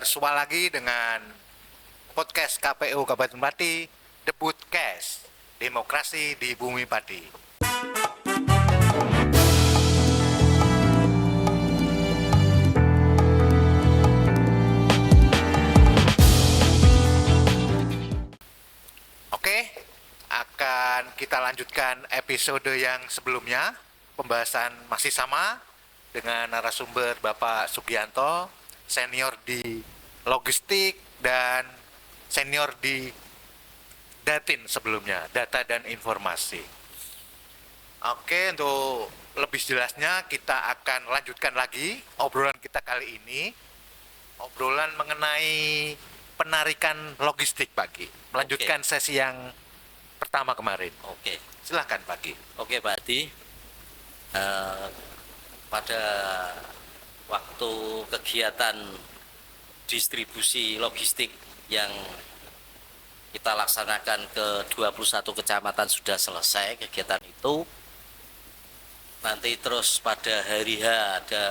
bersua lagi dengan podcast KPU Kabupaten Pati, Debut Cast, Demokrasi di Bumi Pati. Oke, akan kita lanjutkan episode yang sebelumnya. Pembahasan masih sama dengan narasumber Bapak Sugianto, senior di logistik dan senior di Datin sebelumnya, data dan informasi. Oke, untuk lebih jelasnya kita akan lanjutkan lagi obrolan kita kali ini. Obrolan mengenai penarikan logistik, Pak Ki. Melanjutkan sesi yang pertama kemarin. Oke, Silahkan, Pak Ki. oke Pak Adi. Pada waktu kegiatan distribusi logistik yang kita laksanakan ke 21 kecamatan sudah selesai kegiatan itu. Nanti terus pada hari H ada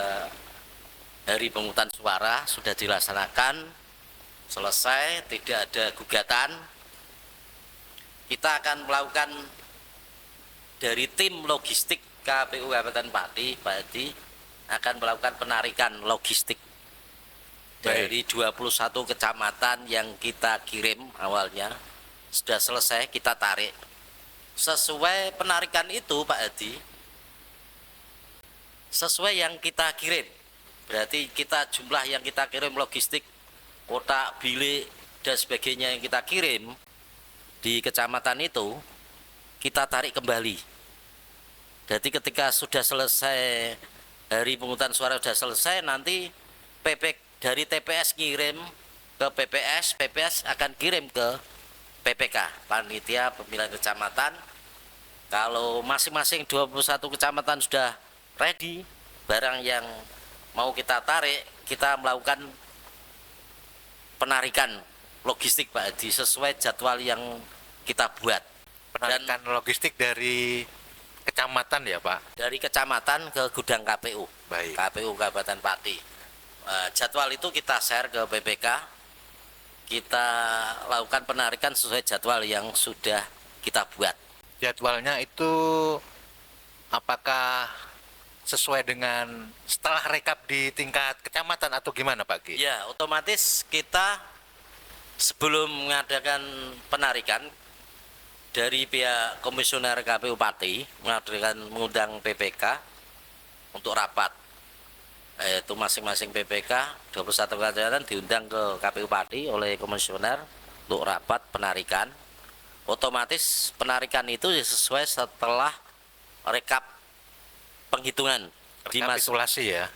hari pemungutan suara sudah dilaksanakan, selesai, tidak ada gugatan. Kita akan melakukan dari tim logistik KPU Kabupaten Pati, Pak Adi, akan melakukan penarikan logistik dari 21 kecamatan yang kita kirim awalnya. Sudah selesai, kita tarik. Sesuai penarikan itu, Pak Adi, sesuai yang kita kirim. Berarti kita jumlah yang kita kirim logistik, kotak, bilik, dan sebagainya yang kita kirim di kecamatan itu, kita tarik kembali. Jadi ketika sudah selesai hari pemungutan suara sudah selesai, nanti dari TPS kirim ke PPS, PPS akan kirim ke PPK, Panitia Pemilihan Kecamatan. Kalau masing-masing 21 kecamatan sudah ready, barang yang mau kita tarik, kita melakukan penarikan logistik, Pak Adi, sesuai jadwal yang kita buat. Penarikan logistik dari kecamatan ya, Pak? Dari kecamatan ke gudang KPU. Baik. KPU Kabupaten Pati. Jadwal itu kita share ke PPK. Kita lakukan penarikan sesuai jadwal yang sudah kita buat. Jadwalnya itu apakah sesuai dengan setelah rekap di tingkat kecamatan atau gimana, Pak Ki? Ya, otomatis kita sebelum mengadakan penarikan, dari pihak komisioner KPU Pati mengundang PPK untuk rapat, yaitu masing-masing PPK 21 kecamatan diundang ke KPU Pati oleh komisioner untuk rapat penarikan. Otomatis penarikan itu sesuai setelah rekap penghitungan rekapitulasi ya.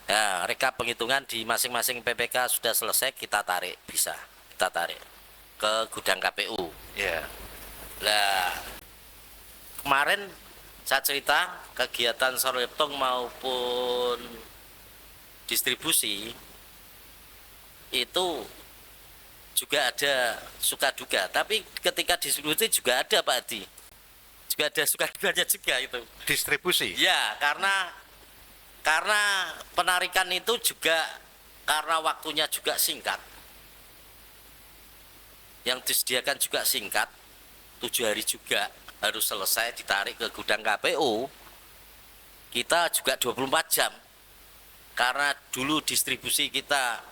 Rekap penghitungan di masing-masing PPK sudah selesai, kita tarik, bisa kita tarik ke gudang KPU. Ya. Nah, kemarin saya cerita kegiatan sorleptong maupun distribusi itu juga ada suka duka, tapi ketika distribusi juga ada, Pak Adi, juga ada suka dukanya juga itu. Distribusi? Ya, karena penarikan itu juga karena waktunya juga singkat, yang disediakan juga singkat, 7 hari juga harus selesai ditarik ke gudang KPU. Kita juga 24 jam, karena dulu distribusi kita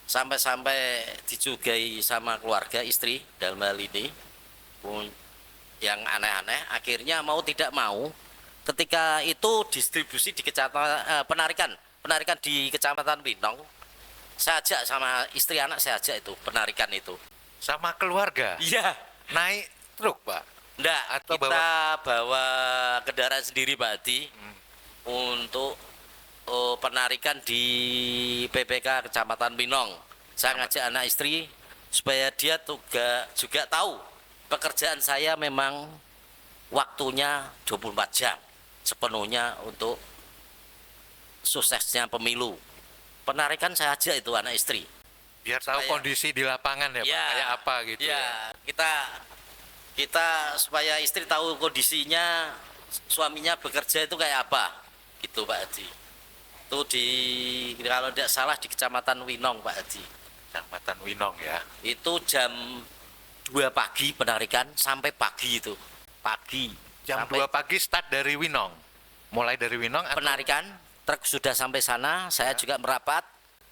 sampai dicugai sama keluarga, istri dalam hal ini, yang aneh-aneh. Akhirnya mau tidak mau, ketika itu distribusi di kecamatan, penarikan di Kecamatan Pinong, saya ajak sama istri anak, saya ajak itu penarikan itu. Sama keluarga? Iya. Naik truk, Pak? Enggak, atau kita bawa kendaraan sendiri, Pak Adi, untuk penarikan di PPK Kecamatan Pinong. Saya ngajak anak istri supaya dia juga tahu pekerjaan saya memang waktunya 24 jam sepenuhnya untuk suksesnya pemilu. Penarikan saya ajak itu anak istri. Biar tahu kondisi di lapangan ya, Pak, kayak apa gitu ya. Kita supaya istri tahu kondisinya, suaminya bekerja itu kayak apa, gitu Pak Haji. Itu kalau tidak salah di Kecamatan Winong, Pak Haji. Kecamatan Winong ya. Itu jam 2 pagi penarikan sampai pagi itu. Pagi. Jam sampai 2 pagi start dari Winong. Mulai dari Winong atau penarikan, truk sudah sampai sana, saya juga merapat.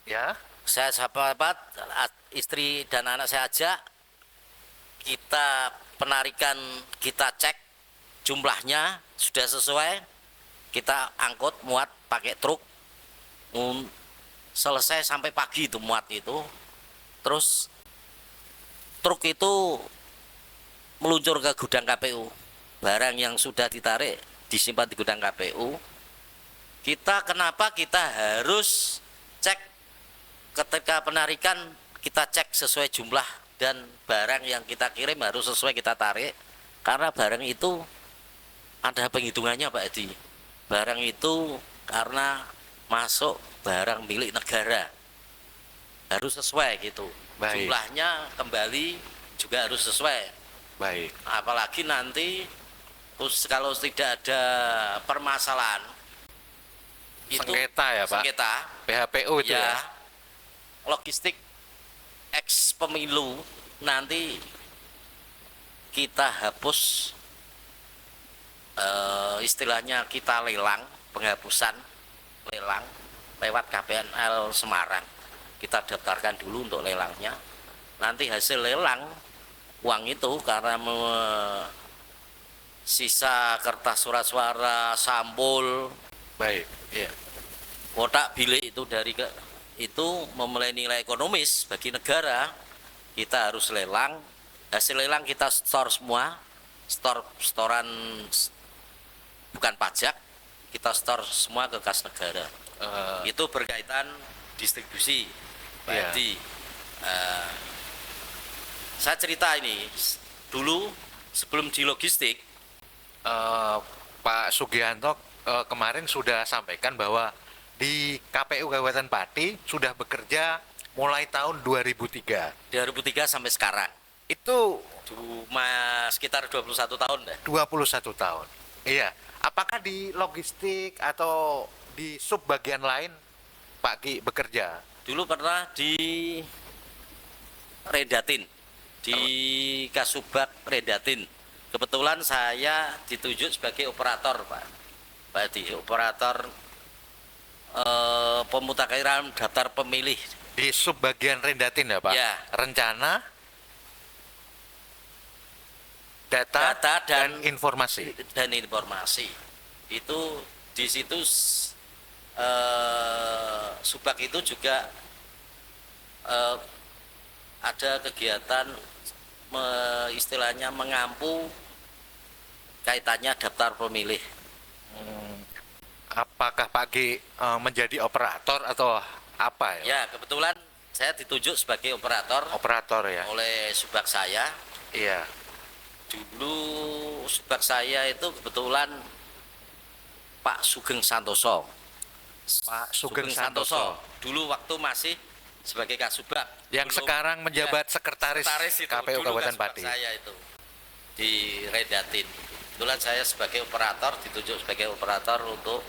ya? Saya merapat, istri dan anak saya ajak. Kita penarikan, kita cek jumlahnya sudah sesuai. Kita angkut, muat pakai truk. Selesai sampai pagi itu muat itu. Terus truk itu meluncur ke gudang KPU. Barang yang sudah ditarik disimpan di gudang KPU. Kenapa kita harus cek ketika penarikan, kita cek sesuai jumlah dan barang yang kita kirim harus sesuai kita tarik, karena barang itu ada penghitungannya Pak Edi. Barang itu karena masuk barang milik negara harus sesuai gitu. Baik. Jumlahnya kembali juga harus sesuai. Baik. Apalagi nanti kalau tidak ada permasalahan itu Sengketa ya Pak? sengketa PHPU itu ya? logistik X pemilu nanti kita hapus, istilahnya kita lelang, penghapusan lelang lewat KPNL Semarang. Kita daftarkan dulu untuk lelangnya. Nanti hasil lelang uang itu karena sisa kertas surat suara, sampul, Baik. Iya. kotak bilik itu itu memiliki nilai ekonomis bagi negara. Kita harus lelang, hasil lelang kita store semua, setoran bukan pajak, kita store semua ke kas negara. Itu berkaitan distribusi Pak Iya. Edi. Saya cerita ini dulu sebelum di logistik. Pak Sugianto kemarin sudah sampaikan bahwa di KPU Kabupaten Pati sudah bekerja mulai tahun 2003. 2003 sampai sekarang Itu sekitar 21 tahun dah. 21 tahun. Iya. Apakah di logistik atau di sub bagian lain Pak Ki bekerja? Dulu pernah di Redatin, di Kasubag Redatin. Kebetulan saya ditunjuk sebagai operator Pak Edi, operator pemutakhiran daftar pemilih. Di sub bagian Rendatin ya Pak? Ya. Rencana, data, dan informasi. Dan informasi itu di situ Subak itu juga ada kegiatan istilahnya mengampu kaitannya daftar pemilih. Apakah Pak Ki menjadi operator atau apa ya? Ya, kebetulan saya ditunjuk sebagai operator Operator ya? oleh Subak saya. Iya. Dulu Subak saya itu kebetulan Pak Sugeng Santoso. Pak Sugeng Santoso. Dulu waktu masih sebagai Kasubag. Yang sekarang menjabat sekretaris itu, KPU dulu Kabupaten Kasubag Pati. saya itu di Redatin. Kebetulan saya sebagai operator ditunjuk sebagai operator untuk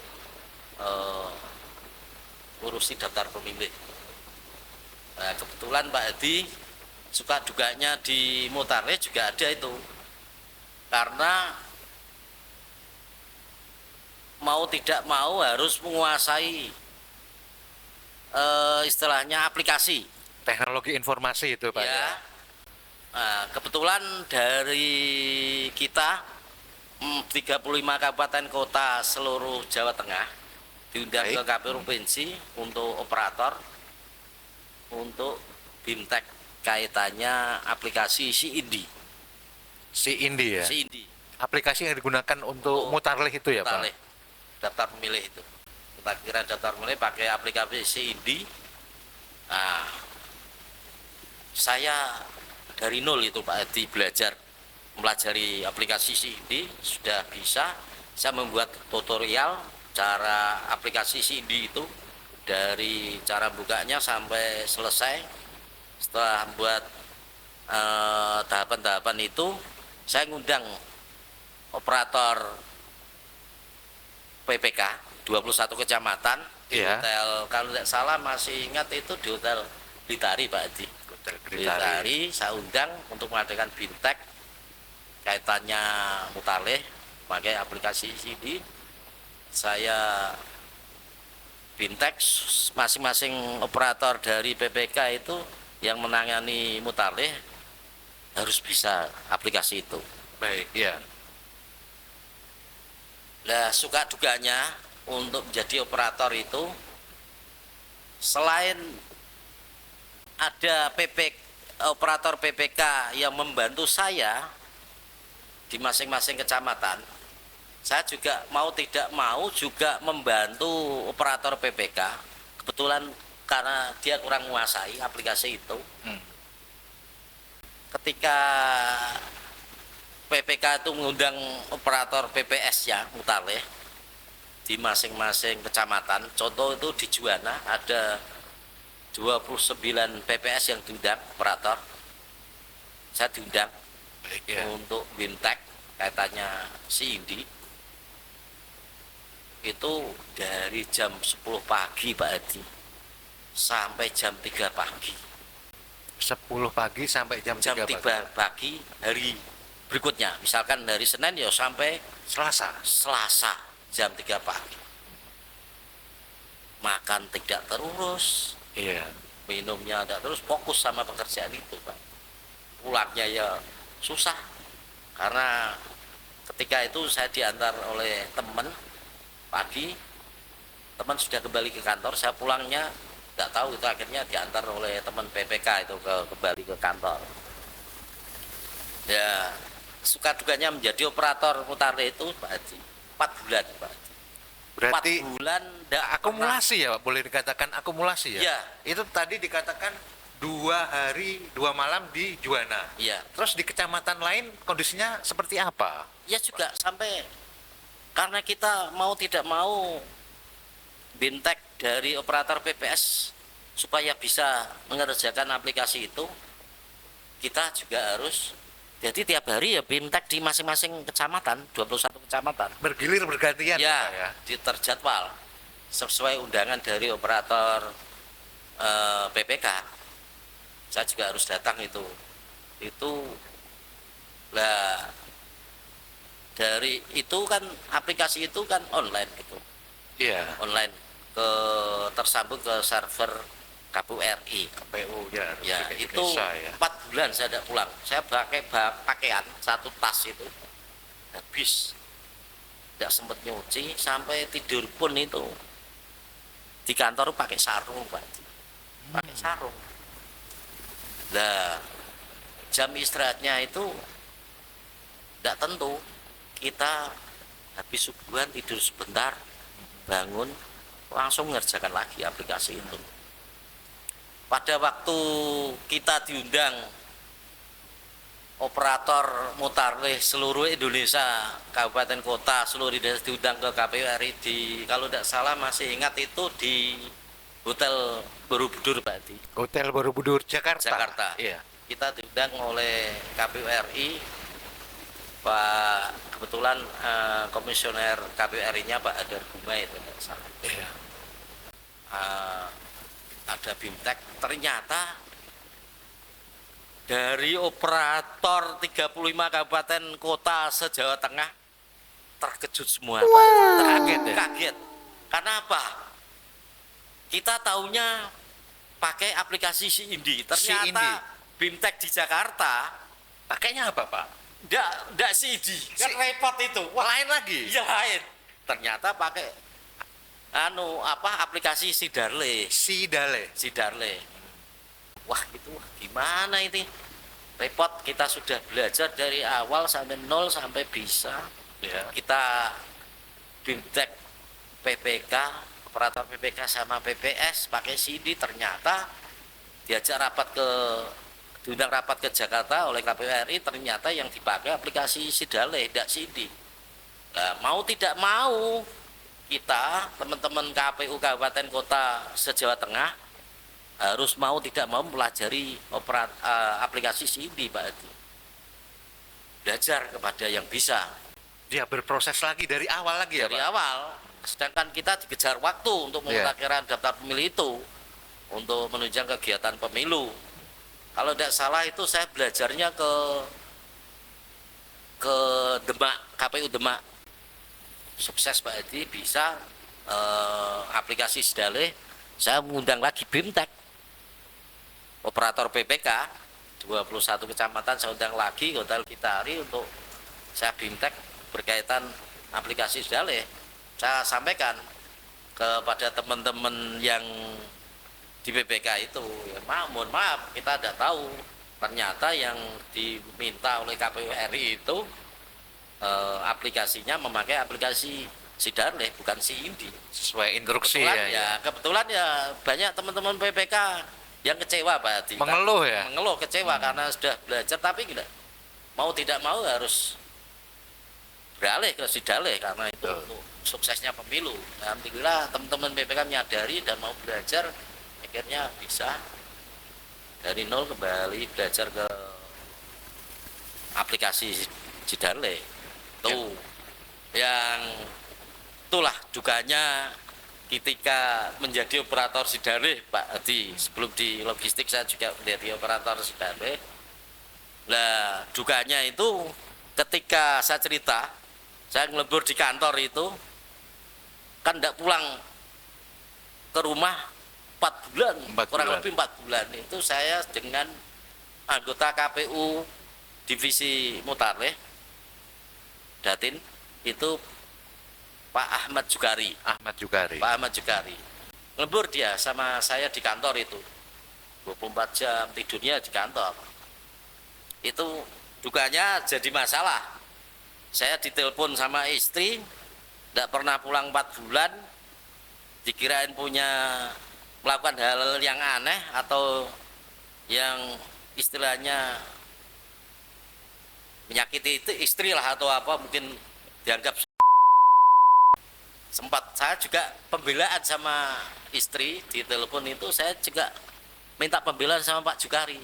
urusi daftar pemilih. Nah, kebetulan Pak Edi suka duganya di Mutare juga ada itu. Karena mau tidak mau harus menguasai istilahnya aplikasi. Teknologi informasi itu Pak. Ya. Nah, kebetulan dari kita 35 kabupaten kota seluruh Jawa Tengah diundang Baik. ke KPU provinsi untuk operator untuk BIMTEK kaitannya aplikasi SIINDI. SIINDI ya. SIINDI. Aplikasi yang digunakan untuk mutarlih itu ya Mutarlih, Pak. daftar pemilih itu. Kita kira daftar pemilih pakai aplikasi SIINDI. Nah, saya dari nol itu Pak Edi mempelajari aplikasi SIINDI sudah bisa. Saya membuat tutorial cara aplikasi SIINDI itu dari cara bukanya sampai selesai. Setelah buat tahapan-tahapan itu, saya ngundang operator PPK 21 kecamatan di Iya. hotel, kalau tidak salah masih ingat itu di hotel Blitari Pak Adi. Hotel Gritari. Blitari saya undang untuk mengadakan bintek kaitannya mutaleh pakai aplikasi CD. Saya bintek masing-masing operator dari PPK itu yang menangani mutaleh harus bisa aplikasi itu. Baik, ya. Nah, suka duganya untuk menjadi operator itu selain ada operator PPK yang membantu saya di masing-masing kecamatan, saya juga mau tidak mau juga membantu operator PPK. Kebetulan karena dia kurang menguasai aplikasi itu. Ketika PPK itu mengundang operator PPS-nya mutaleh di masing-masing kecamatan. Contoh itu di Juwana ada 29 PPS yang diundang operator. Saya diundang Baik, ya. untuk bintek kaitannya CINDI. Itu dari jam 10 pagi Pak Hadi sampai jam 3 pagi. 10 pagi sampai jam 3 pagi. Pagi hari berikutnya. Misalkan dari Senin ya sampai Selasa jam 3 pagi. Makan tidak terurus, Iya. minumnya tidak terus, fokus sama pekerjaan itu Pak. Pulangnya ya susah karena ketika itu saya diantar oleh teman pagi, teman sudah kembali ke kantor, saya pulangnya nggak tahu itu akhirnya diantar oleh teman PPK itu kembali ke kantor. Ya suka duganya menjadi operator mutaleh itu Pak Haji 4 bulan Pak Haji. Berarti 4 bulan nggak akumulasi ya, Pak? Boleh dikatakan akumulasi ya? Ya. Itu tadi dikatakan 2 hari 2 malam di Juwana. Iya. Terus di kecamatan lain kondisinya seperti apa? Ya juga sampai karena kita mau tidak mau bintek dari operator PPS supaya bisa mengerjakan aplikasi itu, kita juga harus jadi tiap hari ya bintek di masing-masing kecamatan, 21 kecamatan. Bergilir bergantian Ya, Pak, ya. terjadwal sesuai undangan dari operator PPK. Saya juga harus datang itu lah. Dari itu kan aplikasi itu kan online gitu, Iya. online tersambung ke server KPU RI. KPU ya. Ya Republik itu Indonesia, ya. 4 bulan saya tidak pulang. Saya pakai pakaian 1 tas itu habis, tidak sempat nyuci, sampai tidur pun itu di kantor pakai sarung Pak, pakai sarung. Nah jam istirahatnya itu tidak tentu, kita habis subuhan tidur sebentar, bangun langsung mengerjakan lagi aplikasi itu. Pada waktu kita diundang operator mutaleh seluruh Indonesia, kabupaten kota seluruh Indonesia diundang ke KPU RI di, kalau tidak salah masih ingat itu di Hotel Borobudur Pak Adi. Hotel Borobudur Jakarta. Jakarta. Iya. Kita diundang oleh KPU RI, Pak kebetulan komisioner KPU RI-nya Pak Adar Gumai itu tidak salah. Iya. Ada bintek, ternyata dari operator 35 kabupaten kota se-Jawa Tengah terkejut semua Pak. Kaget ya? Kaget. Karena apa? Kita taunya pakai aplikasi CINDI. Ternyata bintek di Jakarta Pakainya apa Pak? Nggak CD, kan repot itu. Wah, lain lagi? Iya lain. Ternyata pakai aplikasi Sidarle. Sidarle. Wah itu gimana ini? Repot, kita sudah belajar dari awal sampai nol sampai bisa. Ya. Kita bintek PPK, operator PPK sama PPS pakai CD, ternyata diundang rapat ke Jakarta oleh KPU RI, ternyata yang dipakai aplikasi Sidarle, tidak CD. Nah, mau tidak mau kita teman-teman KPU Kabupaten Kota se-Jawa Tengah harus mau tidak mau mempelajari aplikasi CD Pak Adi. Belajar kepada yang bisa. Dia berproses lagi dari awal lagi ya Dari Pak? awal. Sedangkan kita dikejar waktu untuk memutakhirkan daftar pemilih itu. untuk menunjang kegiatan pemilu. Kalau tidak salah itu saya belajarnya ke Demak, KPU Demak. Sukses Pak Edi, bisa aplikasi Sidalih. Saya mengundang lagi BIMTEK, operator PPK 21 kecamatan, saya undang lagi Hotel Kitari untuk saya BIMTEK berkaitan aplikasi Sidalih. Saya sampaikan kepada teman-teman yang di PPK itu, ya mohon maaf, kita tidak tahu ternyata yang diminta oleh KPU RI itu aplikasinya memakai aplikasi Sidalih, bukan Indi. Sesuai instruksi Kebetulan ya. kebetulan ya banyak teman-teman PPK yang kecewa Pak Hadi. Mengeluh ya. Mengeluh, kecewa karena sudah belajar, tapi tidak mau harus beralih ke Sidalih karena itu untuk suksesnya pemilu. Alhamdulillah teman-teman PPK menyadari dan mau belajar, akhirnya bisa dari nol kembali belajar ke aplikasi Sidalih. Tuh yang itulah dukanya ketika menjadi operator Sidalih Pak Hadi. Sebelum di logistik saya juga menjadi operator Sidalih. Nah dukanya itu ketika saya cerita, saya ngelebur di kantor itu kan tidak pulang ke rumah 4 bulan, kurang lebih 4 bulan. Itu saya dengan anggota KPU divisi Mutarleh Datin itu Pak Ahmad Jugari. Pak Ahmad Jugari. Lembur dia sama saya di kantor itu. 24 jam tidurnya di kantor. Itu dukanya jadi masalah. Saya ditelepon sama istri, tidak pernah pulang 4 bulan, dikirain punya melakukan hal yang aneh atau yang istilahnya menyakiti itu istri lah atau apa, mungkin dianggap. Sempat saya juga pembelaan sama istri di telepon itu, saya juga minta pembelaan sama Pak Jugari.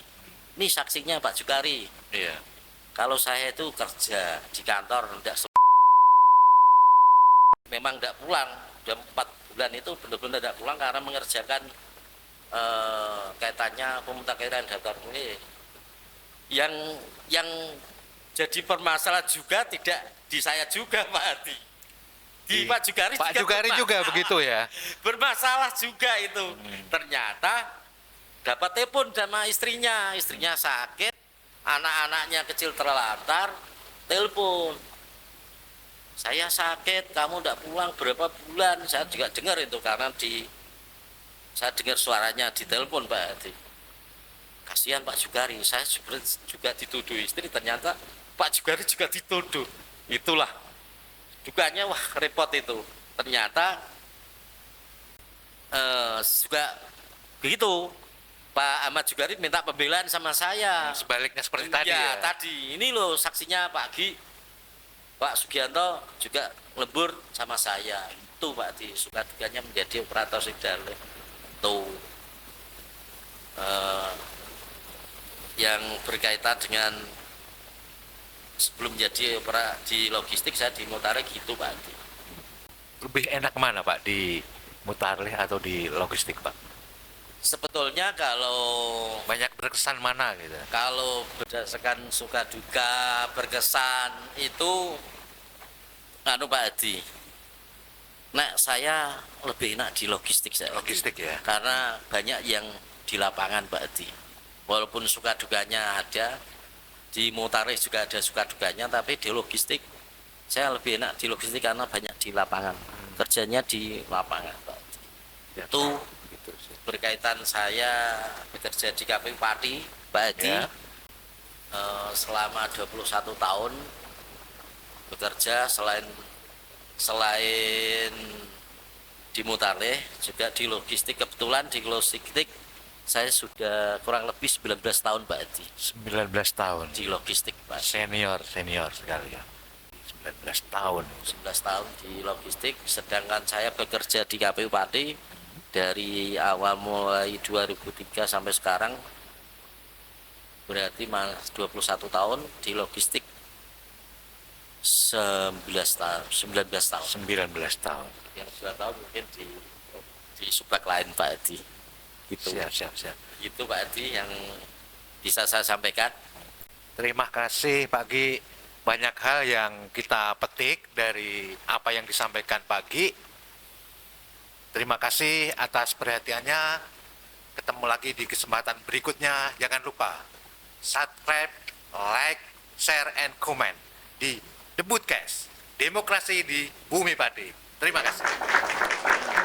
Ini saksinya Pak Jugari. Iya. Kalau saya itu kerja di kantor memang tidak pulang, udah 4 bulan itu benar-benar tidak pulang karena mengerjakan kaitannya pemutakhiran daftar pemilih. Yang jadi permasalahan juga tidak di saya juga Pak Hadi. Di Pak Jugari juga begitu ya. Bermasalah juga itu. Ternyata dapat telepon sama istrinya sakit, anak-anaknya kecil terlantar, telepon. Saya sakit, kamu tidak pulang berapa bulan? Saya juga dengar itu karena saya dengar suaranya di telepon Pak Hadi. Kasihan Pak Jugari, saya juga dituduh istri, ternyata Pak Jugari juga dituduh. Itulah dukanya, wah repot itu. Ternyata juga begitu. Pak Ahmad Jugari minta pembelaan sama saya. Sebaliknya seperti tadi ya. Tadi ini loh saksinya Pak Gi, Pak Sugianto juga lembur sama saya. Itu Pak Di, suka dukanya menjadi operator Sidalih. Tuh yang berkaitan dengan sebelum jadi di logistik saya di Mutarleh gitu Pak. Lebih enak mana Pak, di Mutarleh atau di logistik Pak? Sebetulnya kalau Banyak berkesan mana gitu? Kalau berdasarkan suka duka berkesan itu Pak Hadi. Nah saya lebih enak di logistik saya. Logistik ya. Karena banyak yang di lapangan Pak Hadi. Walaupun suka dukanya ada, di Mutarleh juga ada suka dukanya, tapi di logistik saya lebih enak di logistik karena banyak di lapangan. Kerjanya di lapangan Pak Hadi. Ya, Itu gitu sih. berkaitan saya bekerja di KPU Pati Pak Hadi Ya. Selama 21 tahun bekerja, selain di Mutarleh juga di logistik. Kebetulan di logistik saya sudah kurang lebih 19 tahun Pak Hadi 19 tahun. di logistik Pak. Senior sekali ya. 19 tahun. 11 tahun di logistik, sedangkan saya bekerja di KPU Pati dari awal mulai 2003 sampai sekarang, berarti 21 tahun di logistik. 19 tahun. 19 tahun. Yang 2 tahun mungkin di subak lain Pak Hadi. Gitu. Siap. Itu Pak Adi yang bisa saya sampaikan. Terima kasih Pak Gi. Banyak hal yang kita petik dari apa yang disampaikan Pak Gi. Terima kasih atas perhatiannya. Ketemu lagi di kesempatan berikutnya. Jangan lupa subscribe, like, share, and comment di The Bootcast. Demokrasi di Bumi Padi. Terima kasih.